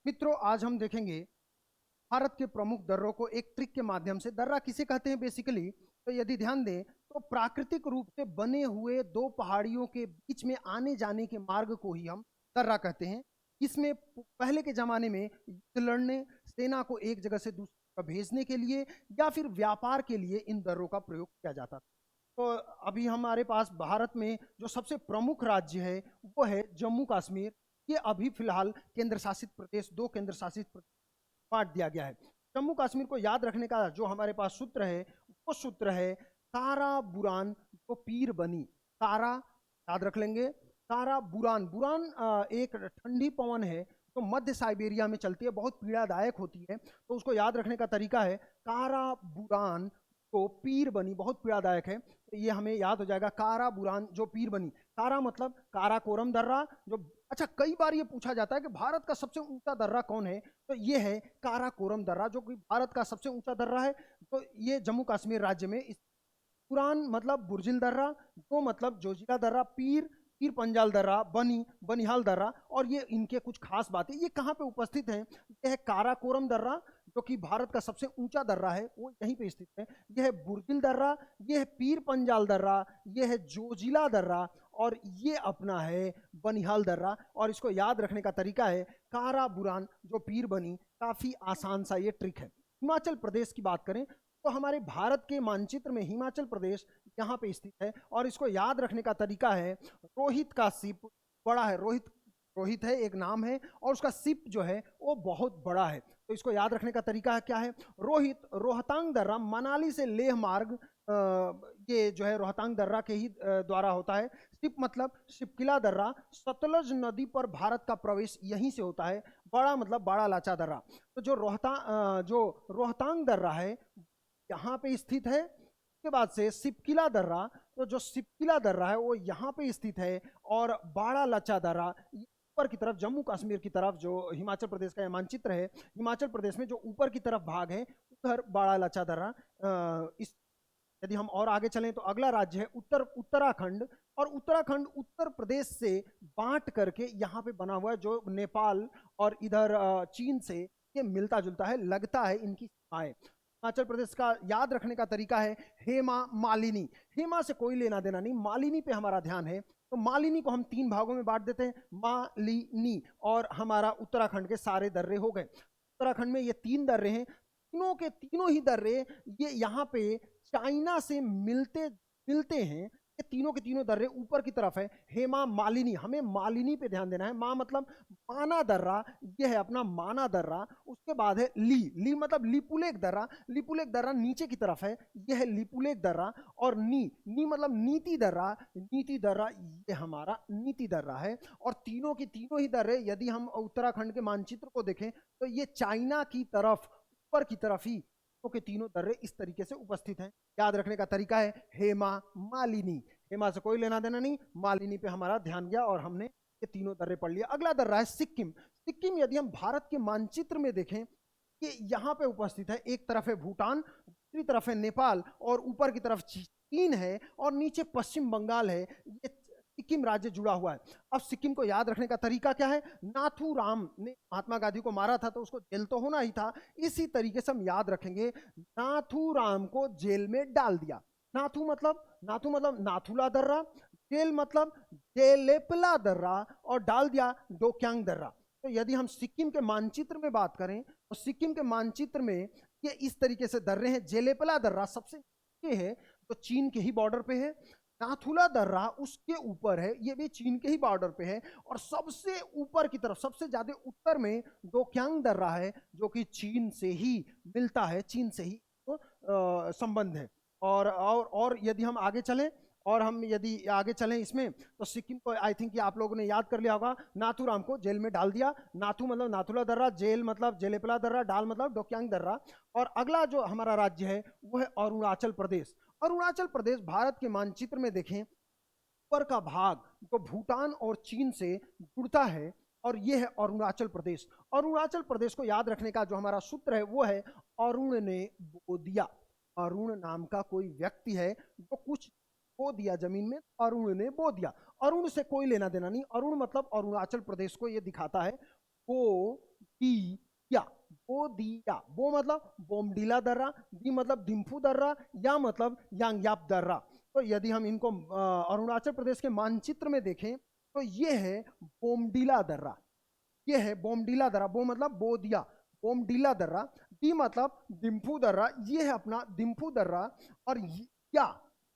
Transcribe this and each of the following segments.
मित्रों, आज हम देखेंगे भारत के प्रमुख दर्रों को एक ट्रिक के माध्यम से। दर्रा किसे कहते हैं बेसिकली? तो यदि ध्यान दें तो प्राकृतिक रूप से बने हुए दो पहाड़ियों के बीच में आने जाने के मार्ग को ही हम दर्रा कहते हैं। इसमें पहले के जमाने में युद्ध लड़ने, सेना को एक जगह से दूसरी जगह भेजने के लिए या फिर व्यापार के लिए इन दर्रों का प्रयोग किया जाता था। तो अभी हमारे पास भारत में जो सबसे प्रमुख राज्य है वो है जम्मू कश्मीर। ये अभी फिलहाल केंद्र शासित प्रदेश, दो केंद्र शासित प्रदेश बांट दिया गया है। जम्मू कश्मीर को याद रखने का जो हमारे पास सूत्र है वो सूत्र है तारा बुरान जो पीर बनी। तारा याद रख लेंगे। तारा बुरान, बुरान एक ठंडी पवन है जो मध्य साइबेरिया में चलती है, बहुत पीड़ादायक होती है। तो उसको याद रखने का तरीका है कारा बुरान जो पीर बनी, बहुत पीड़ादायक है। तो ये हमें याद हो जाएगा, कारा बुरान जो पीर बनी। कारा मतलब काराकोरम दर्रा। जो अच्छा, कई बार ये पूछा जाता है कि भारत का सबसे ऊंचा दर्रा कौन है, तो ये है काराकोरम दर्रा जो कि भारत का सबसे ऊंचा दर्रा है। तो ये जम्मू कश्मीर राज्य में पुरान मतलब बुर्जिल दर्रा, दो मतलब जोजिला दर्रा, पीर पीर पंजाल दर्रा, बनी बनिहाल दर्रा। और ये इनके कुछ खास बातें ये कहाँ पे उपस्थित हैं। यह है काराकोरम दर्रा जो कि भारत का सबसे ऊंचा दर्रा है, वो यहीं पे स्थित है। यह है बुर्जिल दर्रा, यह है पीर पंजाल दर्रा, यह है जोजिला दर्रा, और ये अपना है बनिहाल दर्रा। और इसको याद रखने का तरीका है कारा बुरान जो पीर बनी। काफी आसान सा ये ट्रिक है। हिमाचल प्रदेश की बात करें तो हमारे भारत के मानचित्र में हिमाचल प्रदेश यहाँ पे स्थित है। और इसको याद रखने का तरीका है रोहित का सिप बड़ा है। रोहित रोहित है एक नाम है, और उसका सिप जो है वो बहुत बड़ा है। तो इसको याद रखने का तरीका क्या है? रोहित रोहतांग दर्रा, मनाली से लेह मार्ग, ये जो है रोहतांग दर्रा के ही द्वारा होता है। सिप मतलब शिपकिला दर्रा, सतलज नदी पर भारत का प्रवेश यहीं से होता है। बड़ा मतलब बड़ा लाचा दर्रा। तो जो रोहतांग दर्रा है यहाँ पे स्थित है। उसके बाद से सिपकिला दर्रा, तो जो सिपकिला दर्रा है वो यहाँ पे स्थित है। और बाड़ा लच्चा दर्रा ऊपर की तरफ, जम्मू कश्मीर की तरफ, जो हिमाचल प्रदेश का मानचित्र है, हिमाचल प्रदेश में जो ऊपर की तरफ भाग है उधर बाड़ा लच्चा दर्रा। इस यदि हम और आगे चलें तो अगला राज्य है उत्तराखंड। और उत्तराखंड उत्तर प्रदेश से बांट करके यहाँ पे बना हुआ है, जो नेपाल और इधर चीन से ये मिलता जुलता है, लगता है इनकी सीमाएं। हिमाचल प्रदेश का याद रखने का तरीका है हेमा मालिनी। हेमा से कोई लेना देना नहीं, मालिनी पे हमारा ध्यान है। तो मालिनी को हम तीन भागों में बांट देते हैं, मालिनी। और हमारा उत्तराखंड के सारे दर्रे हो गए। उत्तराखंड में ये तीन दर्रे हैं, तीनों के तीनों ही दर्रे ये यहाँ पे चाइना से मिलते मिलते हैं। ये तीनों के तीनों दर्रे ऊपर की तरफ है। हेमा मालिनी, हमें मालिनी पे ध्यान देना है। माँ मतलब माना दर्रा, ये है अपना माना दर्रा। उसके बाद है ली, ली मतलब लिपुलेख दर्रा, लिपुलेख दर्रा नीचे की तरफ है, ये है लिपुलेख दर्रा। और नी, नी मतलब नीति दर्रा, नीति दर्रा ये हमारा नीति दर्रा है। और तीनों की तीनों ही दर्रे यदि हम उत्तराखंड के मानचित्र को देखें तो ये चाइना की तरफ, ऊपर की तरफ ही के तीनों दर्रे इस तरीके से उपस्थित हैं। याद रखने का तरीका है हेमा मालिनी। हेमा से कोई लेना देना नहीं, मालिनी पे हमारा ध्यान गया और हमने ये तीनों दर्रे पढ़ लिया। अगला दर्रा है सिक्किम। सिक्किम यदि हम भारत के मानचित्र में देखें, ये यहाँ पे उपस्थित है। एक तरफ है भूटान, दूसरी तरफ है नेपाल, और ऊपर की तरफ चीन है, और नीचे पश्चिम बंगाल है। ये सिक्किम राज्य जुड़ा हुआ है। अब सिक्किम को याद रखने का तरीका क्या है? नाथूराम ने महात्मा गांधी को मारा था तो उसको जेल तो होना ही था। इसी तरीके से हम याद रखेंगे, नाथूराम को जेल में डाल दिया। नाथू मतलब नाथुला दर्रा, जेल मतलब जेलेपला दर्रा, और डाल दिया डोक्यांग दर्रा। तो यदि हम सिक्किम के मानचित्र में बात करें तो सिक्किम के मानचित्र में ये इस तरीके से दर्रे हैं। जेलेपला दर्रा सबसे नीचे है, तो चीन के ही बॉर्डर पे है। नाथुला दर्रा उसके ऊपर है, ये भी चीन के ही बॉर्डर पे है। और सबसे ऊपर की तरफ, सबसे ज्यादा उत्तर में डोक्यांग दर्रा है, जो कि चीन से ही मिलता है, चीन से ही तो संबंध है। और यदि हम आगे चलें, और हम यदि आगे चलें इसमें, तो सिक्किम को आई थिंक आप लोगों ने याद कर लिया होगा। नाथूराम को जेल में डाल दिया। नाथू मतलब नाथुला दर्रा, जेल मतलब जेलेपला दर्रा, डाल मतलब डोक्यांग दर्रा। और अगला जो हमारा राज्य है वो है अरुणाचल प्रदेश। अरुणाचल प्रदेश भारत के मानचित्र में देखें, ऊपर का भाग जो भूटान और चीन से जुड़ता है, और ये है अरुणाचल प्रदेश। अरुणाचल प्रदेश को याद रखने का जो हमारा सूत्र है वो है अरुण ने बो दिया। अरुण नाम का कोई व्यक्ति है जो कुछ बो दिया जमीन में, अरुण ने बो दिया। अरुण से कोई लेना देना नहीं, अरुण मतलब अरुणाचल प्रदेश को ये दिखाता है। वो बोदिया, बोदिया, बो मतलब बोमडीला दर्रा, दी मतलब दिम्फू दर्रा, या मतलब यांगयाप दर्रा। तो यदि हम इनको अरुणाचल प्रदेश के मानचित्र में देखें तो ये है बोमडीला दर्रा, ये है बोमडीला दर्रा, बो मतलब बोदिया, बोमडीला दर्रा, दी मतलब दिम्फू दर्रा, ये है अपना दिम्फू दर्रा, और या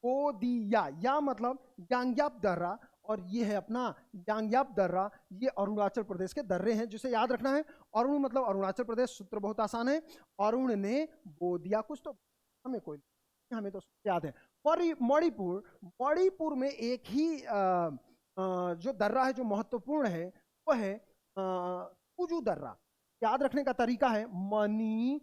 बोदिया, या मतलब यांगयाप दर्रा, और ये है अपना यांगयाप दर्रा। ये अरुणाचल प्रदेश के दर्रे हैं जिसे याद रखना है। अरुण मतलब अरुणाचल प्रदेश, सूत्र बहुत आसान है, अरुण ने बोदिया, कुछ तो हमें कोई, हमें तो याद है। मणिपुर, मणिपुर में एक ही जो दर्रा है जो महत्वपूर्ण है वो है कुजू दर्रा। याद रखने का तरीका है, मनी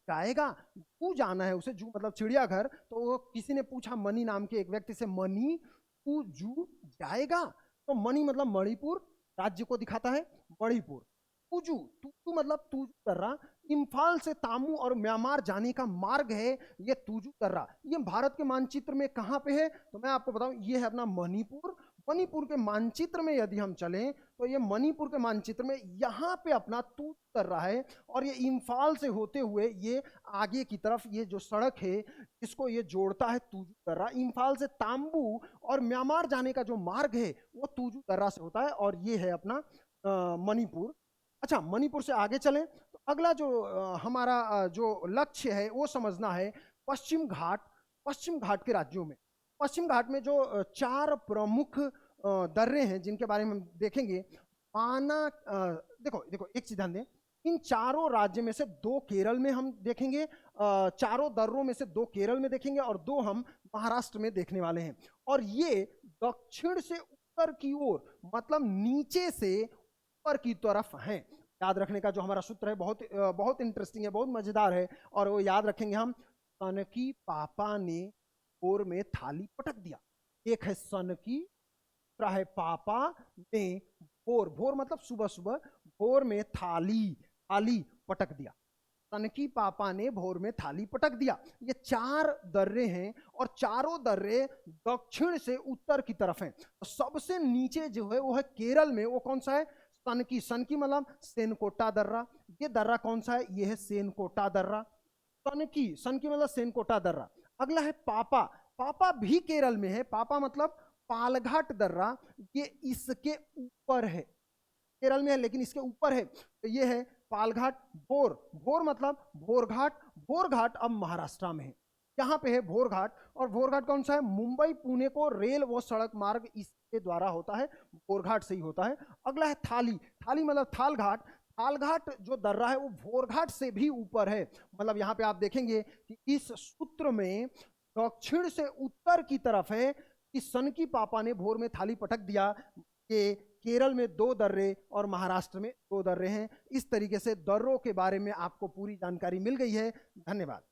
जाएगा, जू जाना है उसे, जू मतलब चिड़ियाघर, तो किसी ने पूछा मनी नाम के एक व्यक्ति से, मनी तू जू जाएगा, तो मणि मतलब मणिपुर राज्य को दिखाता है, मणिपुर। तुजू, तुजू मतलब तुजू दर्रा, इम्फाल से तामू और म्यांमार जाने का मार्ग है ये तुजू दर्रा। ये भारत के मानचित्र में कहां पे है, तो मैं आपको बताऊं, ये है अपना मणिपुर। मणिपुर के मानचित्र में यदि हम चलें तो ये मणिपुर के मानचित्र में यहाँ पे अपना तुजू दर्रा है, और ये इम्फाल से होते हुए ये आगे की तरफ ये जो सड़क है इसको ये जोड़ता है तुजू दर्रा। इम्फाल से तांबू और म्यांमार जाने का जो मार्ग है वो तुजू दर्रा से होता है, और ये है अपना मणिपुर। अच्छा, मणिपुर से आगे चलें तो अगला जो हमारा जो लक्ष्य है वो समझना है पश्चिम घाट। पश्चिम घाट के राज्यों में, पश्चिम घाट में जो चार प्रमुख दर्रे हैं जिनके बारे में हम देखेंगे, माना देखो देखो एक चीज ध्यान दें, इन चारों राज्य में से दो केरल में हम देखेंगे, चारों दर्रों में से दो केरल में देखेंगे और दो हम महाराष्ट्र में देखने वाले हैं। और ये दक्षिण से उत्तर की ओर, मतलब नीचे से ऊपर की तरफ हैं। याद रखने का जो हमारा सूत्र है बहुत बहुत इंटरेस्टिंग है, बहुत मजेदार है, और वो याद रखेंगे हम, सनकी पापा ने भोर में थाली पटक दिया। एक है सनकी, दूसरा है पापा ने भोर, भोर मतलब सुबह सुबह, भोर में थाली, थाली पटक दिया। सनकी पापा ने भोर में थाली पटक दिया। ये चार दर्रे हैं और चारों दर्रे दक्षिण से उत्तर की तरफ हैं। तो सबसे नीचे जो है वो है केरल में, वो कौन सा है, सनकी। सनकी मतलब सेनकोटा दर्रा, ये दर्रा कौन सा है, ये है सेनकोटा दर्रा। सनकी, सनकी मतलब सेनकोटा दर्रा। अगला है पापा, पापा भी केरल में है, पापा मतलब पालघाट दर्रा, ये इसके ऊपर है, केरल में है लेकिन इसके ऊपर है, तो ये है पालघाट। भोर, भोर मतलब भोरघाट, भोरघाट अब महाराष्ट्र में है, यहाँ पे है भोरघाट। और भोरघाट कौन सा है, मुंबई पुणे को रेल व सड़क मार्ग इसके द्वारा होता है, भोरघाट से ही होता है। अगला है थाली, थाली मतलब थालघाट, थालघाट जो दर्रा है वो भोरघाट से भी ऊपर है। मतलब यहाँ पे आप देखेंगे कि इस सूत्र में दक्षिण से उत्तर की तरफ है कि सनकी पापा ने भोर में थाली पटक दिया, कि केरल में दो दर्रे और महाराष्ट्र में दो दर्रे हैं। इस तरीके से दर्रों के बारे में आपको पूरी जानकारी मिल गई है। धन्यवाद।